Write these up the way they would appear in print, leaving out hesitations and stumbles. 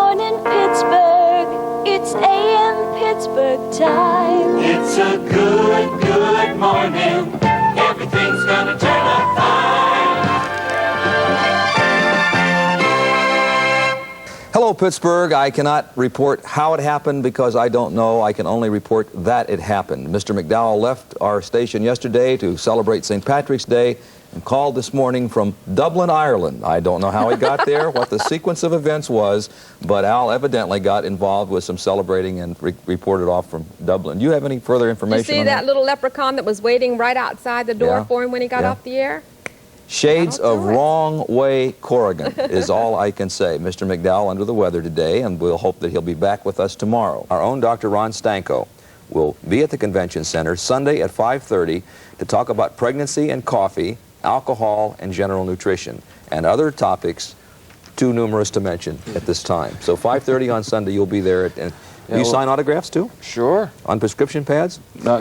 morning, Pittsburgh. It's AM Pittsburgh time. It's a good, good morning. Everything's gonna turn out fine. Hello, Pittsburgh. I cannot report how it happened because I don't know. I can only report that it happened. Mr. McDowell left our station yesterday to celebrate St. Patrick's Day and called this morning from Dublin, Ireland. I don't know how he got there, what the sequence of events was, but Al evidently got involved with some celebrating and reported off from Dublin. Do you have any further information You see that little leprechaun that was waiting right outside the door for him when he got off the air? Shades of wrong way Corrigan is all I can say. Mr. McDowell under the weather today, and we'll hope that he'll be back with us tomorrow. Our own Dr. Ron Stanko will be at the convention center Sunday at 5:30 to talk about pregnancy and coffee, alcohol and general nutrition, and other topics too numerous to mention at this time. So 5:30 on Sunday, you'll be there. You sign autographs too? Sure. On prescription pads? No,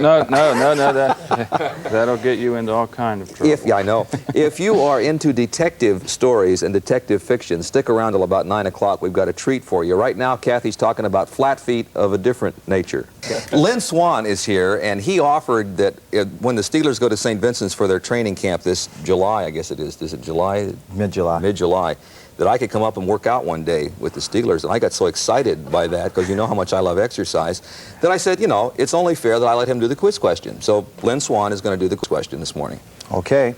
that'll get you into all kind of trouble. I know. If you are into detective stories and detective fiction, stick around till about 9 o'clock. We've got a treat for you. Right now, Kathy's talking about flat feet of a different nature. Lynn Swan is here, and he offered that when the Steelers go to St. Vincent's for their training camp this July, I guess it is. Is it July? Mid-July. Mid-July. That I could come up and work out one day with the Steelers. And I got so excited by that, because you know how much I love exercise, that I said, you know, it's only fair that I let him do the quiz question. So Lynn Swan is going to do the quiz question this morning. Okay.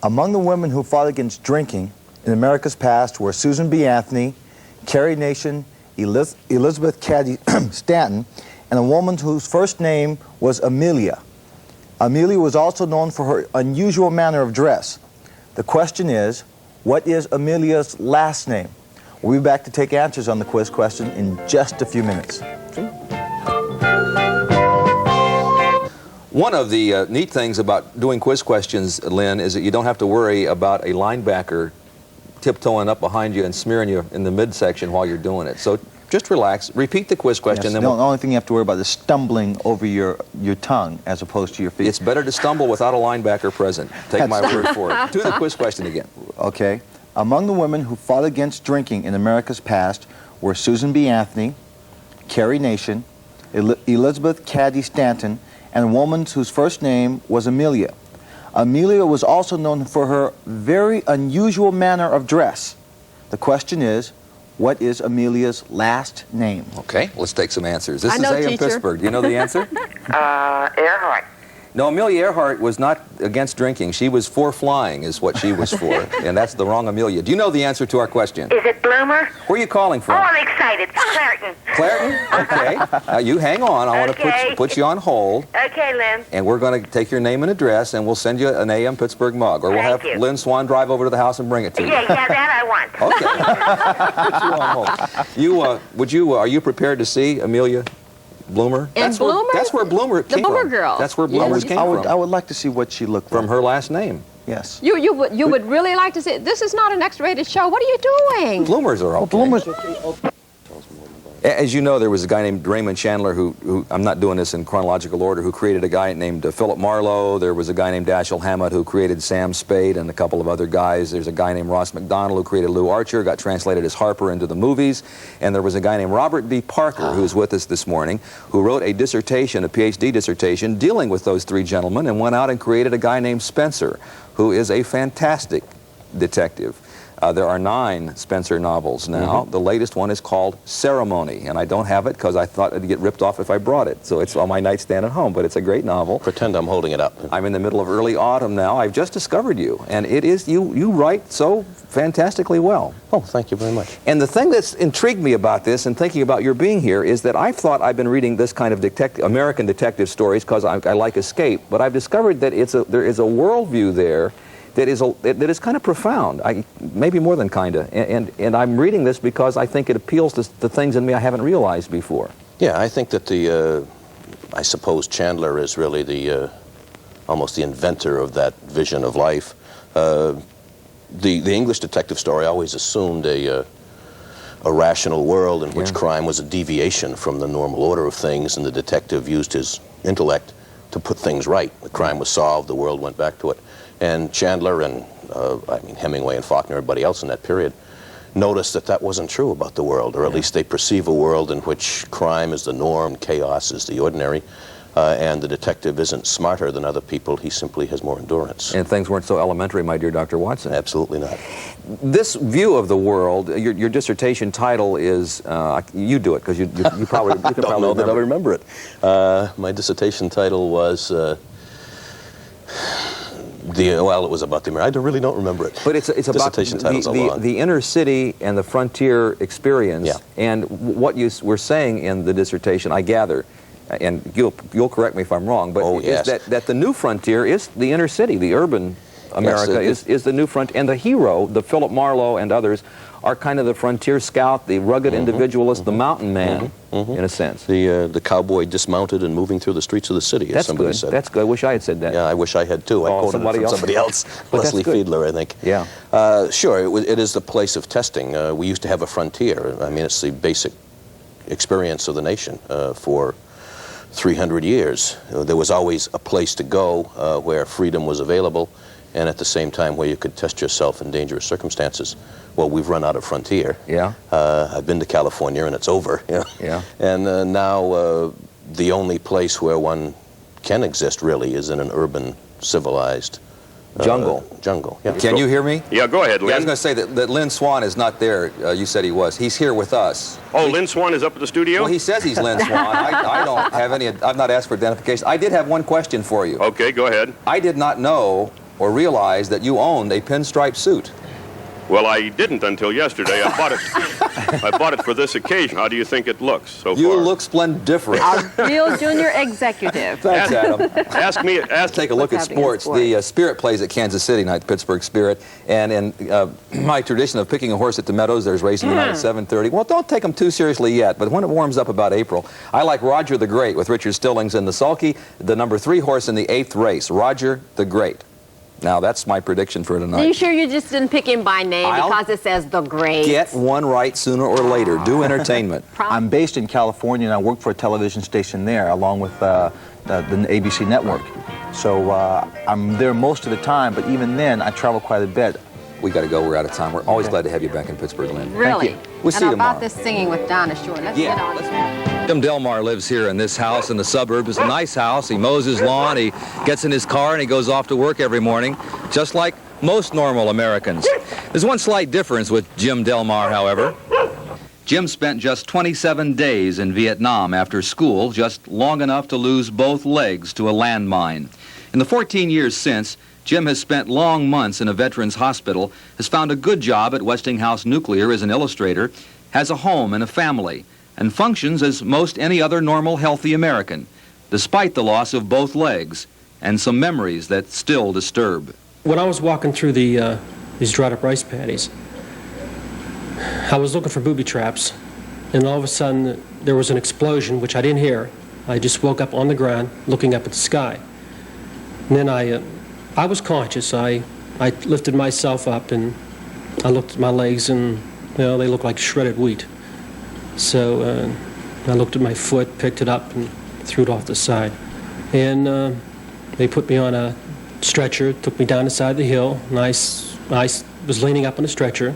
Among the women who fought against drinking in America's past were Susan B. Anthony, Carrie Nation, Elizabeth Cady Stanton, and a woman whose first name was Amelia. Amelia was also known for her unusual manner of dress. The question is, what is Amelia's last name? We'll be back to take answers on the quiz question in just a few minutes. One of the neat things about doing quiz questions, Lynn, is that you don't have to worry about a linebacker tiptoeing up behind you and smearing you in the midsection while you're doing it. So just relax, repeat the quiz question. Yes, then the only thing you have to worry about is stumbling over your tongue as opposed to your feet. It's better to stumble without a linebacker present. Take my word for it. Do the quiz question again. Okay. Among the women who fought against drinking in America's past were Susan B. Anthony, Carrie Nation, Elizabeth Cady Stanton, and a woman whose first name was Amelia. Amelia was also known for her very unusual manner of dress. The question is, what is Amelia's last name? Okay, let's take some answers. This I is know, A.M. teacher. Pittsburgh. Do you know the answer? Earhart. No, Amelia Earhart was not against drinking. She was for flying, is what she was for. And that's the wrong Amelia. Do you know the answer to our question? Is it Bloomer? Where are you calling Oh, from? I'm excited. Clareton. Clareton? Okay. You hang on. I want to put you on hold. Okay, Lynn. And we're going to take your name and address, and we'll send you an A.M. Pittsburgh mug. Or we'll Thank have you. Lynn Swan drive over to the house and bring it to you. Yeah, that I want. Okay. Put you on hold. Are you prepared to see Amelia Bloomer? And Bloomer? That's where Bloomer came from. The Bloomer girl. That's where Bloomers came from. I would like to see what she looked From like. her last name. Yes. You would really like to see. This is not an X-rated show. What are you doing? Bloomers are okay. Bloomers. As you know, there was a guy named Raymond Chandler who I'm not doing this in chronological order, who created a guy named Philip Marlowe. There was a guy named Dashiell Hammett who created Sam Spade and a couple of other guys. There's a guy named Ross McDonald who created Lou Archer, got translated as Harper into the movies. And there was a guy named Robert B. Parker, who's with us this morning, who wrote a dissertation, a PhD dissertation, dealing with those three gentlemen, and went out and created a guy named Spencer, who is a fantastic detective. There are 9 Spencer novels now. The latest one is called Ceremony, and I don't have it because I thought it'd get ripped off if I brought it. So it's on my nightstand at home, but it's a great novel. Pretend I'm holding it up. I'm in the middle of early autumn now. I've just discovered you, and it is, you write so fantastically well. Oh, thank you very much. And the thing that's intrigued me about this and thinking about your being here is that I've thought I've been reading this kind of American detective stories because I like escape, but I've discovered that there is a worldview there that is kind of profound, maybe more than kind of, and I'm reading this because I think it appeals to things in me I haven't realized before. Yeah, I think that I suppose Chandler is really almost the inventor of that vision of life. The English detective story always assumed a rational world in which crime was a deviation from the normal order of things, and the detective used his intellect to put things right. The crime was solved, the world went back to it. And Chandler and, Hemingway and Faulkner, everybody else in that period, noticed that that wasn't true about the world, or at least they perceive a world in which crime is the norm, chaos is the ordinary, and the detective isn't smarter than other people, he simply has more endurance. And things weren't so elementary, my dear Dr. Watson. Absolutely not. This view of the world, your dissertation title is, you do it, because you probably, you I can don't probably know that I remember. remember it. My dissertation title was, well, it was about the American. I really don't remember it. But it's about the inner city and the frontier experience. Yeah. And what you were saying in the dissertation, I gather, and you'll correct me if I'm wrong, but yes. is that the new frontier is the inner city, the urban America is the new front, and the hero, the Philip Marlowe and others, are kind of the frontier scout, the rugged individualist, the mountain man, in a sense. The cowboy dismounted and moving through the streets of the city, as somebody said. That's good. I wish I had said that. Yeah, I wish I had too. I quoted it from somebody else. Leslie Fiedler, I think. Yeah. Sure, it is the place of testing. We used to have a frontier. I mean, it's the basic experience of the nation for 300 years. There was always a place to go where freedom was available, and at the same time where you could test yourself in dangerous circumstances. Well, we've run out of frontier. Yeah. I've been to California, and it's over. Yeah. And now the only place where one can exist, really, is in an urban, civilized jungle. Yeah. Can you hear me? Yeah, go ahead, Lynn. Yeah, I was going to say that Lynn Swan is not there. You said he was. He's here with us. Oh, Lynn Swan is up at the studio? Well, he says he's Lynn Swan. I don't have any. I've not asked for identification. I did have one question for you. Okay, go ahead. I did not know or realize that you owned a pinstripe suit. Well, I didn't until yesterday. I bought it. I bought it for this occasion. How do you think it looks so far? You look splendiferous. Our real junior executive. Thanks, Adam. Take a look at sports. The Spirit plays at Kansas City tonight, the Pittsburgh Spirit. And in my tradition of picking a horse at the Meadows, there's racing tonight at 7:30. Well, don't take them too seriously yet, but when it warms up about April, I like Roger the Great with Richard Stillings in the sulky, the number 3 horse in the 8th race, Roger the Great. Now, that's my prediction for tonight. Are you sure you just didn't pick him by name because it says the Great? Get one right sooner or later. Do entertainment. I'm based in California, and I work for a television station there, along with the ABC network. So I'm there most of the time, but even then, I travel quite a bit. We got to go. We're out of time. We're always glad to have you back in Pittsburgh, Lynn. Really? We'll see you tomorrow. And about this singing with Donna Shore. Let's get on. Jim Delmar lives here in this house in the suburbs. It's a nice house. He mows his lawn. He gets in his car and he goes off to work every morning, just like most normal Americans. There's one slight difference with Jim Delmar, however. Jim spent just 27 days in Vietnam after school, just long enough to lose both legs to a landmine. In the 14 years since, Jim has spent long months in a veterans hospital, has found a good job at Westinghouse Nuclear as an illustrator, has a home and a family, and functions as most any other normal, healthy American, despite the loss of both legs and some memories that still disturb. When I was walking through these dried up rice paddies, I was looking for booby traps, and all of a sudden there was an explosion, which I didn't hear. I just woke up on the ground, looking up at the sky. And then I was conscious. I lifted myself up, and I looked at my legs, and they looked like shredded wheat. So I looked at my foot, picked it up, and threw it off the side. And they put me on a stretcher, took me down the side of the hill, and I was leaning up on a stretcher.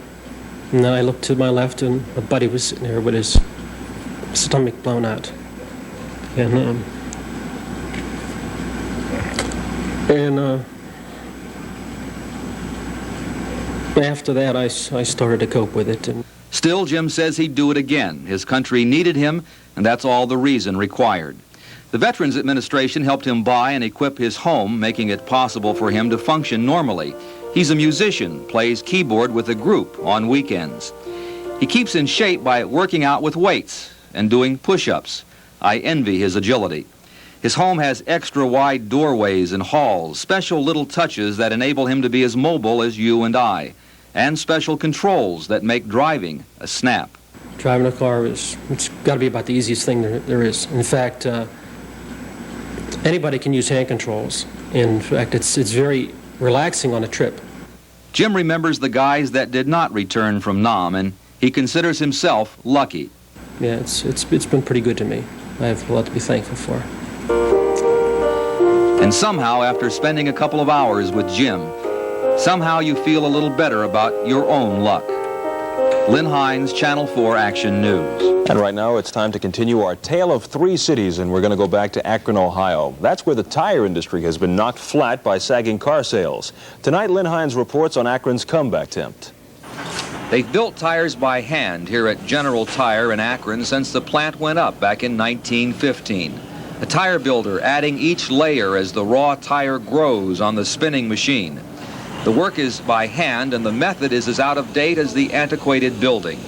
And then I looked to my left, and a buddy was sitting there with his stomach blown out. And after that, I started to cope with it. And still, Jim says he'd do it again. His country needed him, and that's all the reason required. The Veterans Administration helped him buy and equip his home, making it possible for him to function normally. He's a musician, plays keyboard with a group on weekends. He keeps in shape by working out with weights and doing push-ups. I envy his agility. His home has extra wide doorways and halls, special little touches that enable him to be as mobile as you and I, and special controls that make driving a snap. Driving a car it's got to be about the easiest thing there is. In fact, anybody can use hand controls. In fact, it's very relaxing on a trip. Jim remembers the guys that did not return from Nam, and he considers himself lucky. Yeah, it's been pretty good to me. I have a lot to be thankful for. And somehow, after spending a couple of hours with Jim, somehow you feel a little better about your own luck. Lynn Hinds, Channel 4 Action News. And right now it's time to continue our tale of three cities, and we're going to go back to Akron, Ohio. That's where the tire industry has been knocked flat by sagging car sales. Tonight, Lynn Hinds reports on Akron's comeback attempt. They've built tires by hand here at General Tire in Akron since the plant went up back in 1915. A tire builder adding each layer as the raw tire grows on the spinning machine. The work is by hand, and the method is as out of date as the antiquated building.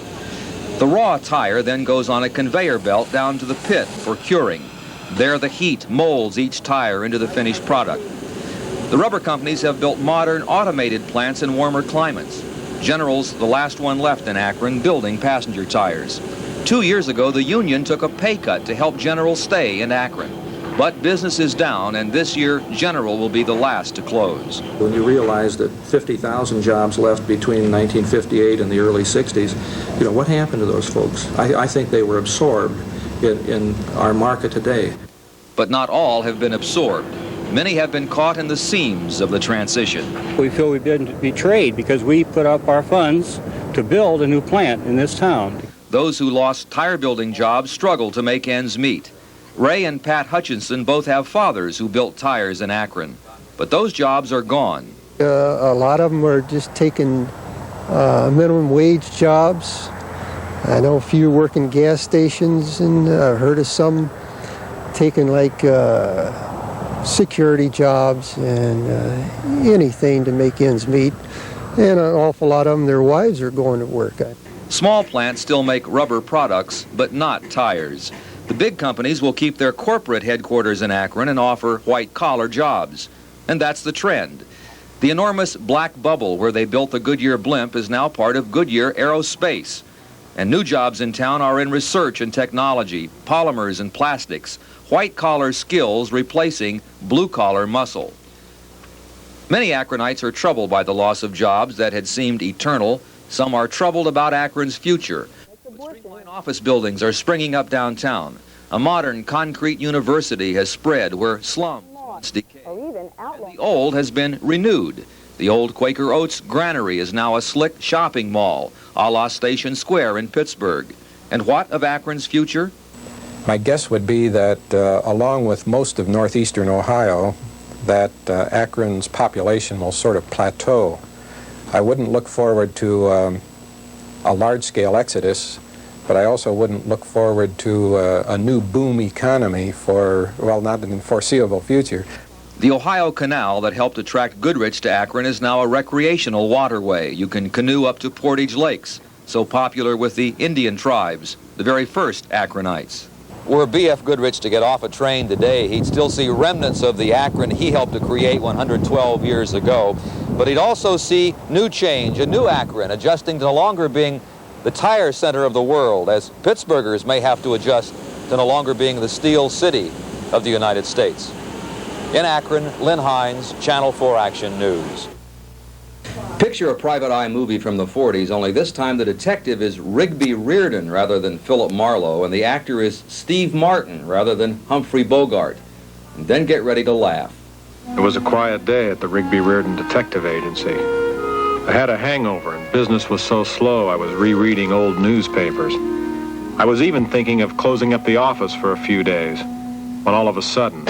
The raw tire then goes on a conveyor belt down to the pit for curing. There the heat molds each tire into the finished product. The rubber companies have built modern automated plants in warmer climates. General's the last one left in Akron building passenger tires. 2 years ago, the union took a pay cut to help General stay in Akron. But business is down, and this year, General will be the last to close. When you realize that 50,000 jobs left between 1958 and the early 60s, you know, what happened to those folks? I think they were absorbed in our market today. But not all have been absorbed. Many have been caught in the seams of the transition. We feel we've been betrayed because we put up our funds to build a new plant in this town. Those who lost tire building jobs struggle to make ends meet. Ray and Pat Hutchinson both have fathers who built tires in Akron, but those jobs are gone. A lot of them are just taking minimum wage jobs. I know a few working gas stations, and I've heard of some taking like security jobs and anything to make ends meet. And an awful lot of them, their wives are going to work. Small plants still make rubber products, but not tires. The big companies will keep their corporate headquarters in Akron and offer white-collar jobs. And that's the trend. The enormous black bubble where they built the Goodyear blimp is now part of Goodyear Aerospace. And new jobs in town are in research and technology, polymers and plastics, white-collar skills replacing blue-collar muscle. Many Akronites are troubled by the loss of jobs that had seemed eternal. Some are troubled about Akron's future. Streamlined office buildings are springing up downtown. A modern concrete university has spread where slums once decayed. And the old has been renewed. The old Quaker Oats granary is now a slick shopping mall, a la Station Square in Pittsburgh. And what of Akron's future? My guess would be that along with most of northeastern Ohio, that Akron's population will sort of plateau. I wouldn't look forward to a large-scale exodus, but I also wouldn't look forward to a new boom economy for, well, not in the foreseeable future. The Ohio Canal that helped attract Goodrich to Akron is now a recreational waterway. You can canoe up to Portage Lakes, so popular with the Indian tribes, the very first Akronites. Were B.F. Goodrich to get off a train today, he'd still see remnants of the Akron he helped to create 112 years ago. But he'd also see new change, a new Akron, adjusting to no longer being the tire center of the world, as Pittsburghers may have to adjust to no longer being the steel city of the United States. In Akron, Lynn Hinds, Channel 4 Action News. Picture a private eye movie from the 40s, only this time the detective is Rigby Reardon rather than Philip Marlowe, and the actor is Steve Martin rather than Humphrey Bogart. And then get ready to laugh. It was a quiet day at the Rigby Reardon Detective Agency. I had a hangover and business was so slow I was rereading old newspapers. I was even thinking of closing up the office for a few days, when all of a sudden...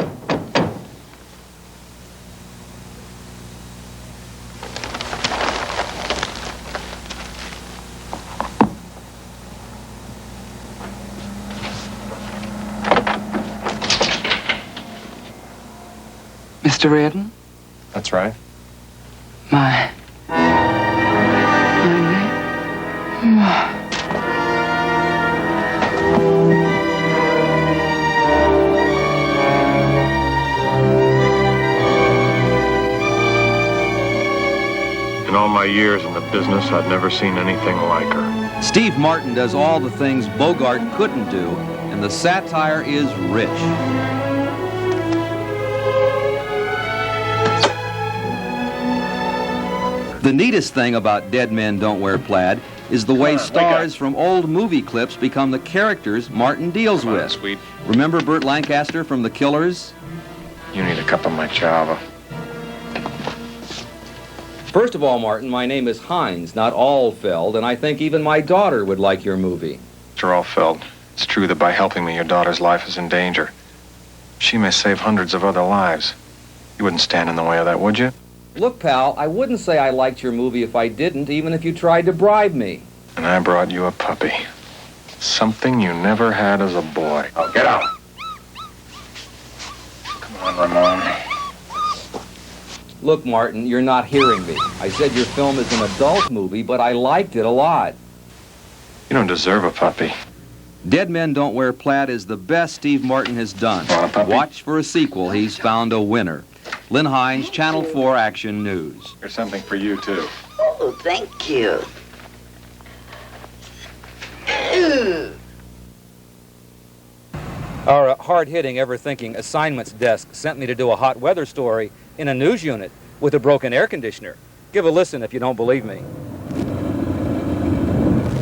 Mr. Reardon? That's right. My In all my years in the business, I'd never seen anything like her. Steve Martin does all the things Bogart couldn't do, and the satire is rich. The neatest thing about Dead Men Don't Wear Plaid is the way stars from old movie clips become the characters Martin deals with. Sweet. Remember Burt Lancaster from The Killers? You need a cup of my Java. First of all, Martin, my name is Hinds, not Allfeld, and I think even my daughter would like your movie. Mr. Allfeld, it's true that by helping me, your daughter's life is in danger. She may save hundreds of other lives. You wouldn't stand in the way of that, would you? Look, pal, I wouldn't say I liked your movie if I didn't, even if you tried to bribe me. And I brought you a puppy. Something you never had as a boy. Oh, get out! Come on, Ramon. Look, Martin, you're not hearing me. I said your film is an adult movie, but I liked it a lot. You don't deserve a puppy. Dead Men Don't Wear Plaid is the best Steve Martin has done. Watch for a sequel. He's found a winner. Lynn Hinds, Channel 4 Action News. Here's something for you, too. Oh, thank you. Our hard-hitting, ever-thinking assignments desk sent me to do a hot weather story in a news unit with a broken air conditioner. Give a listen if you don't believe me.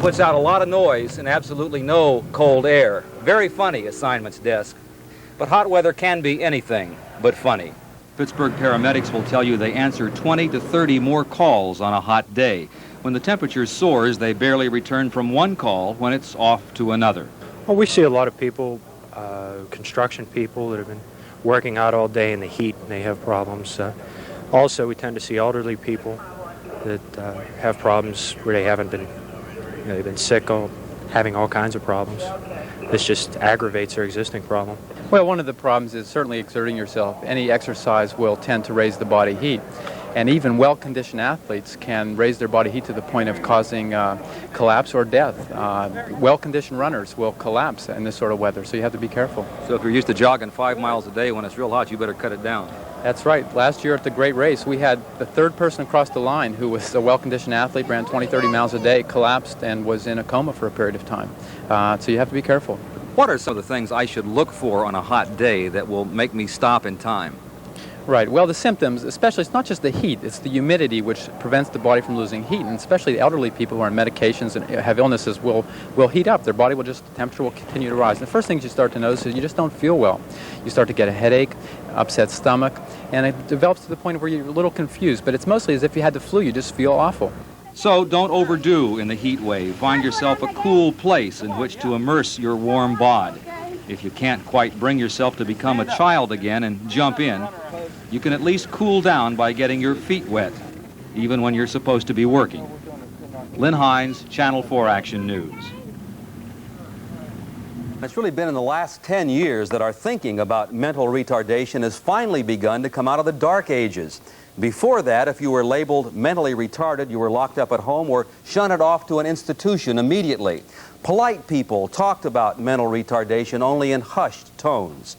Puts out a lot of noise and absolutely no cold air. Very funny, assignments desk. But hot weather can be anything but funny. Pittsburgh paramedics will tell you they answer 20 to 30 more calls on a hot day. When the temperature soars, they barely return from one call when it's off to another. Well, we see a lot of people, construction people that have been working out all day in the heat and they have problems. Also, we tend to see elderly people that have problems where they haven't been, they've been sick or having all kinds of problems. This just aggravates their existing problem. Well, one of the problems is certainly exerting yourself. Any exercise will tend to raise the body heat. And even well-conditioned athletes can raise their body heat to the point of causing collapse or death. Well-conditioned runners will collapse in this sort of weather, so you have to be careful. So if you're used to jogging 5 miles a day when it's real hot, you better cut it down. That's right. Last year at the Great Race, we had the third person across the line who was a well-conditioned athlete, ran 20, 30 miles a day, collapsed, and was in a coma for a period of time. So you have to be careful. What are some of the things I should look for on a hot day that will make me stop in time? Right. Well, the symptoms, especially, it's not just the heat, it's the humidity which prevents the body from losing heat, and especially the elderly people who are on medications and have illnesses will heat up. Their body will just, the temperature will continue to rise. And the first thing you start to notice is you just don't feel well. You start to get a headache, upset stomach, and it develops to the point where you're a little confused, but it's mostly as if you had the flu. You just feel awful. So don't overdo in the heat wave. Find yourself a cool place in which to immerse your warm bod. If you can't quite bring yourself to become a child again and jump in, you can at least cool down by getting your feet wet, even when you're supposed to be working. Lynn Hinds, Channel 4 Action News. It's really been in the last 10 years that our thinking about mental retardation has finally begun to come out of the dark ages. Before that, if you were labeled mentally retarded, you were locked up at home or shunted off to an institution immediately. Polite people talked about mental retardation only in hushed tones.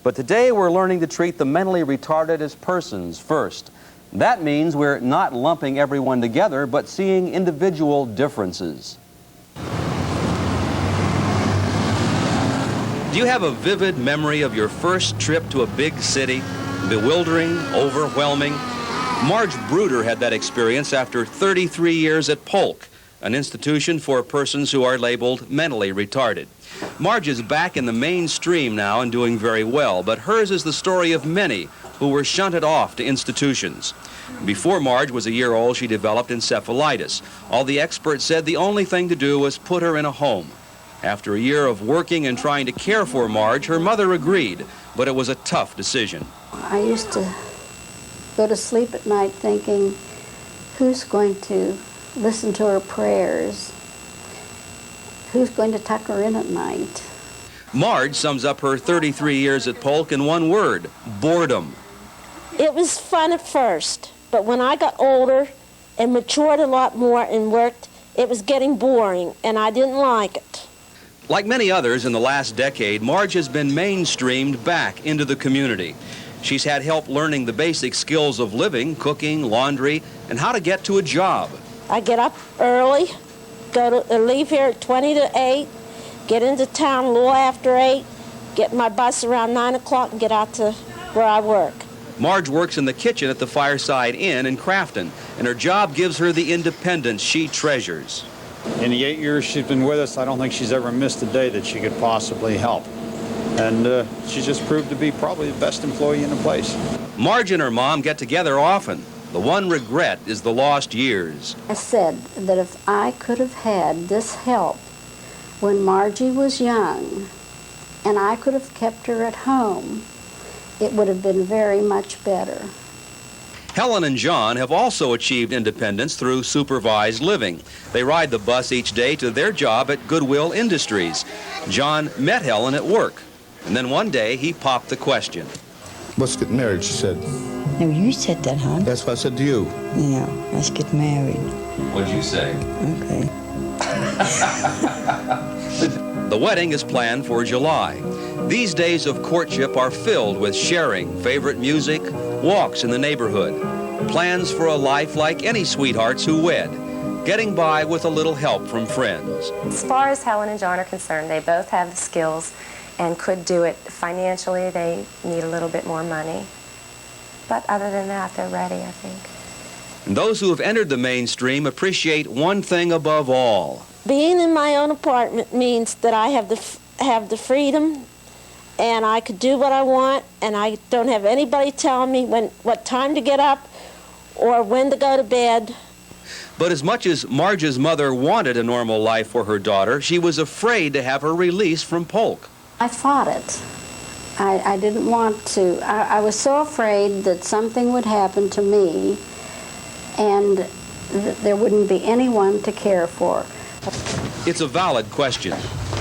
But today we're learning to treat the mentally retarded as persons first. That means we're not lumping everyone together, but seeing individual differences. Do you have a vivid memory of your first trip to a big city? Bewildering, overwhelming? Marge Bruder had that experience after 33 years at Polk, an institution for persons who are labeled mentally retarded. Marge is back in the mainstream now and doing very well, but hers is the story of many who were shunted off to institutions. Before Marge was a year old, she developed encephalitis. All the experts said the only thing to do was put her in a home. After a year of working and trying to care for Marge, her mother agreed, but it was a tough decision. I used to go to sleep at night thinking, who's going to listen to her prayers? Who's going to tuck her in at night? Marge sums up her 33 years at Polk in one word: boredom. It was fun at first, but when I got older and matured a lot more and worked, it was getting boring, and I didn't like it. Like many others in the last decade, Marge has been mainstreamed back into the community. She's had help learning the basic skills of living, cooking, laundry, and how to get to a job. I get up early, leave here at 20 to 8, get into town a little after 8, get my bus around 9 o'clock and get out to where I work. Marge works in the kitchen at the Fireside Inn in Crafton, and her job gives her the independence she treasures. In the 8 years she's been with us, I don't think she's ever missed a day that she could possibly help. And she's just proved to be probably the best employee in the place. Marge and her mom get together often. The one regret is the lost years. I said that if I could have had this help when Margie was young, and I could have kept her at home, it would have been very much better. Helen and John have also achieved independence through supervised living. They ride the bus each day to their job at Goodwill Industries. John met Helen at work, and then one day he popped the question. Let's get married, she said. No, you said that, huh? That's what I said to you. Yeah, let's get married. What'd you say? Okay. The wedding is planned for July. These days of courtship are filled with sharing favorite music, walks in the neighborhood, plans for a life like any sweethearts who wed, getting by with a little help from friends. As far as Helen and John are concerned, they both have the skills and could do it. Financially, they need a little bit more money. But other than that, they're ready, I think. And those who have entered the mainstream appreciate one thing above all. Being in my own apartment means that I have the freedom, and I could do what I want, and I don't have anybody telling me what time to get up or when to go to bed. But as much as Marge's mother wanted a normal life for her daughter, she was afraid to have her released from Polk. I fought it. I didn't want to. I was so afraid that something would happen to me and there wouldn't be anyone to care for. It's a valid question.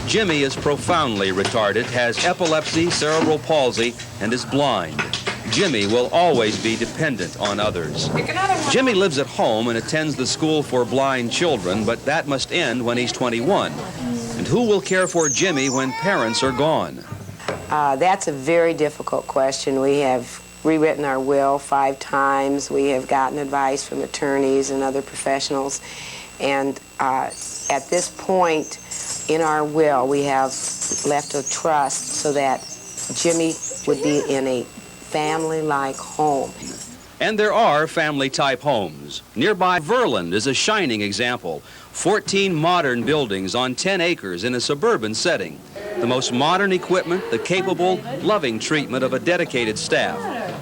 Jimmy is profoundly retarded, has epilepsy, cerebral palsy, and is blind. Jimmy will always be dependent on others. Jimmy lives at home and attends the school for blind children, but that must end when he's 21. And who will care for Jimmy when parents are gone? That's a very difficult question. We have rewritten our will 5 times. We have gotten advice from attorneys and other professionals. And at this point in our will, we have left a trust so that Jimmy would be in a family-like home. And there are family-type homes. Nearby Verland is a shining example. 14 modern buildings on 10 acres in a suburban setting. The most modern equipment, the capable, loving treatment of a dedicated staff.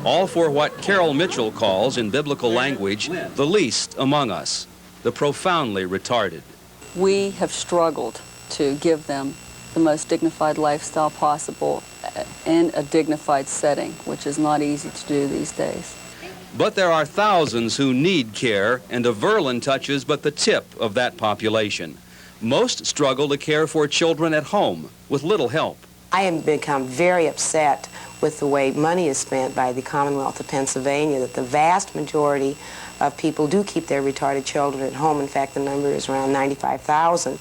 All for what Carol Mitchell calls, in biblical language, the least among us, the profoundly retarded. We have struggled to give them the most dignified lifestyle possible in a dignified setting, which is not easy to do these days. But there are thousands who need care, and a Verland touches but the tip of that population. Most struggle to care for children at home with little help. I have become very upset with the way money is spent by the Commonwealth of Pennsylvania, that the vast majority of people do keep their retarded children at home. In fact, the number is around 95,000.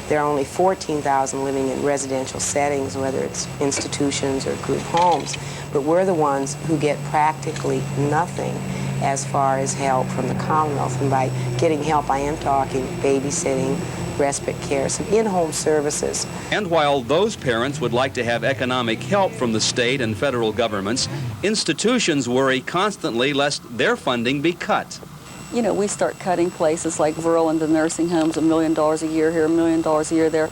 There are only 14,000 living in residential settings, whether it's institutions or group homes. But we're the ones who get practically nothing as far as help from the Commonwealth. And by getting help, I am talking babysitting, respite care, some in-home services. And while those parents would like to have economic help from the state and federal governments, institutions worry constantly lest their funding be cut. You know, we start cutting places like Verland, the nursing homes, $1 million a year here, $1 million a year there.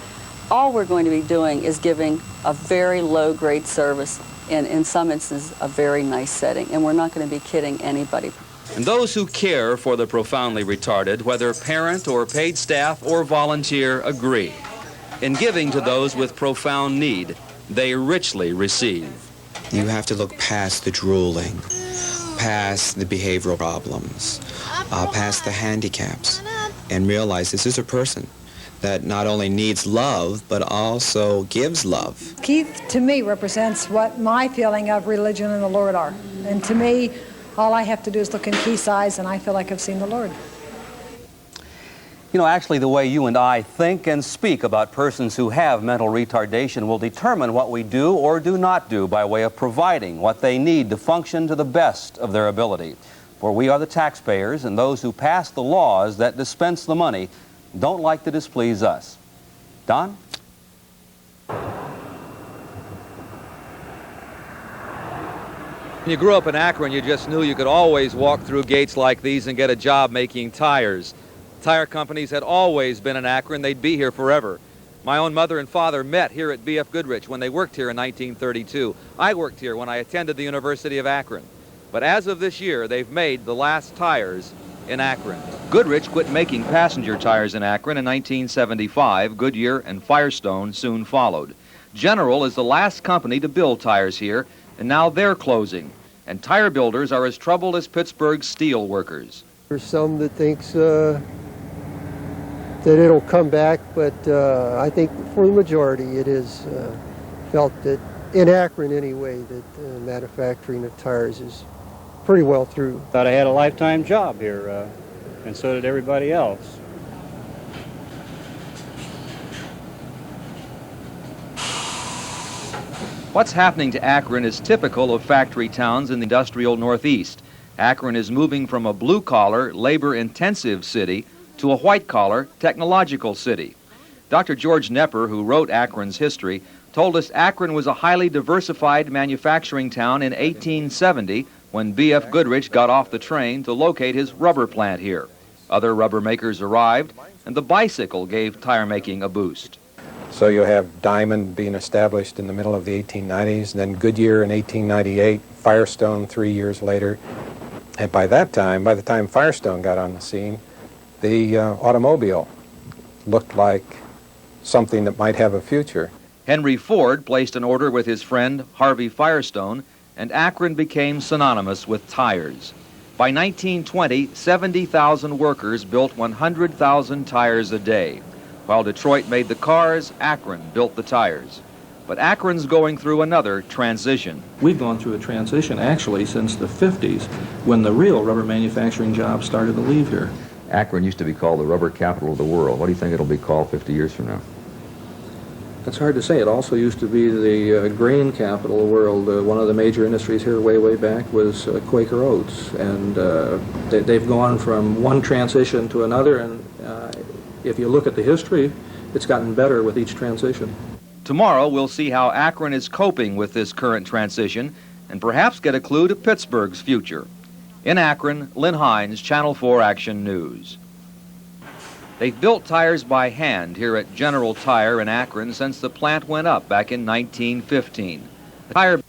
All we're going to be doing is giving a very low-grade service, and in some instances, a very nice setting. And we're not going to be kidding anybody. And those who care for the profoundly retarded, whether parent or paid staff or volunteer, agree. In giving to those with profound need, they richly receive. You have to look past the drooling, past the behavioral problems, past the handicaps, and realize this is a person that not only needs love, but also gives love. Keith, to me, represents what my feeling of religion and the Lord are. And to me, all I have to do is look in Keith's eyes, and I feel like I've seen the Lord. You know, actually, the way you and I think and speak about persons who have mental retardation will determine what we do or do not do by way of providing what they need to function to the best of their ability. For we are the taxpayers, and those who pass the laws that dispense the money don't like to displease us. Don? When you grew up in Akron, you just knew you could always walk through gates like these and get a job making tires. Tire companies had always been in Akron. They'd be here forever. My own mother and father met here at B.F. Goodrich when they worked here in 1932. I worked here when I attended the University of Akron. But as of this year, they've made the last tires in Akron. Goodrich quit making passenger tires in Akron in 1975. Goodyear and Firestone soon followed. General is the last company to build tires here, and now they're closing. And tire builders are as troubled as Pittsburgh's steel workers. There's some that thinks that it'll come back, but I think for the majority it is felt that, in Akron anyway, that manufacturing of tires is pretty well through. Thought I had a lifetime job here, and so did everybody else. What's happening to Akron is typical of factory towns in the industrial Northeast. Akron is moving from a blue-collar, labor-intensive city to a white-collar, technological city. Dr. George Nepper, who wrote Akron's history, told us Akron was a highly diversified manufacturing town in 1870 when B.F. Goodrich got off the train to locate his rubber plant here. Other rubber makers arrived, and the bicycle gave tire making a boost. So you have Diamond being established in the middle of the 1890s, and then Goodyear in 1898, Firestone 3 years later. And by that time, by the time Firestone got on the scene, the automobile looked like something that might have a future. Henry Ford placed an order with his friend Harvey Firestone, and Akron became synonymous with tires. By 1920, 70,000 workers built 100,000 tires a day. While Detroit made the cars, Akron built the tires. But Akron's going through another transition. We've gone through a transition actually since the 50s when the real rubber manufacturing jobs started to leave here. Akron used to be called the rubber capital of the world. What do you think it'll be called 50 years from now? It's hard to say. It also used to be the grain capital of the world. One of the major industries here way back was Quaker Oats. And they've gone from one transition to another, and if you look at the history, it's gotten better with each transition. Tomorrow we'll see how Akron is coping with this current transition and perhaps get a clue to Pittsburgh's future. In Akron, Lynn Hinds, Channel 4 Action News. They've built tires by hand here at General Tire in Akron since the plant went up back in 1915. The tire